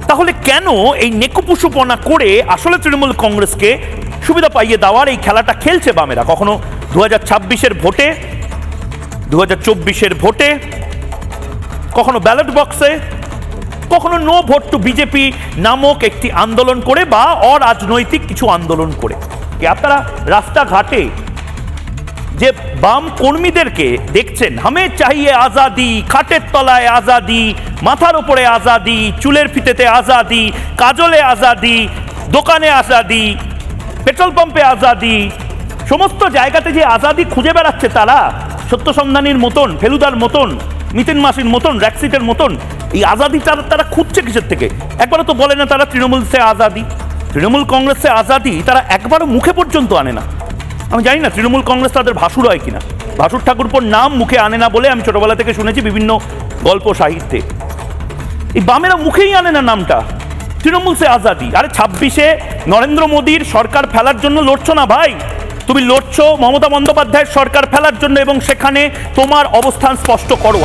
তাহলে কেন এই নেকুপুসুপনা করে আসলে তৃণমূল কংগ্রেসকে সুবিধা পাইয়ে দেওয়ার এই খেলাটা খেলছে বামেরা? কখনো 2026-এর ভোটে, 2024-এর ভোটে, কখনো ব্যালট বক্সে, কখনো নো ভোট টু বিজেপি নামক একটি আন্দোলন করে বা অরাজনৈতিক কিছু আন্দোলন করে। আপনারা রাস্তাঘাটে যে বাম কর্মীদেরকে দেখছেন, হামে চাহিয়ে আজাদি, খাটের তলায় আজাদি, মাথার উপরে আজাদি, চুলের ফিতেতে আজাদি, কাজলে আজাদি, দোকানে আজাদি, পেট্রোল পাম্পে আজাদি, সমস্ত জায়গাতে যে আজাদি খুঁজে বেড়াচ্ছে তারা, সত্যসন্ধানীর মতন, ফেলুদার মতন, মিতিন মাসির মতন, র্যাক্সিটের মতন, এই আজাদি তারা খুঁজছে কিসের থেকে? একবারও তো বলে না তারা তৃণমূল সে আজাদি, তৃণমূল কংগ্রেসে আজাদি তারা একবারও মুখে পর্যন্ত আনে না। আমি জানি না তৃণমূল কংগ্রেস তাদের ভাসুর হয় কিনা, ভাসুর ঠাকুরপোর নাম মুখে আনে না বলে আমি ছোটবেলা থেকে শুনেছি বিভিন্ন গল্প সাহিত্যে। এই বামেরা মুখেই আনে না নামটা তৃণমূল সে আজাদি। আরে 26-এ নরেন্দ্র মোদীর সরকার ফেলার জন্য লড়ছো না ভাই, তুমি লড়ছো মমতা বন্দ্যোপাধ্যায়ের সরকার ফেলার জন্য, এবং সেখানে তোমার অবস্থান স্পষ্ট করো।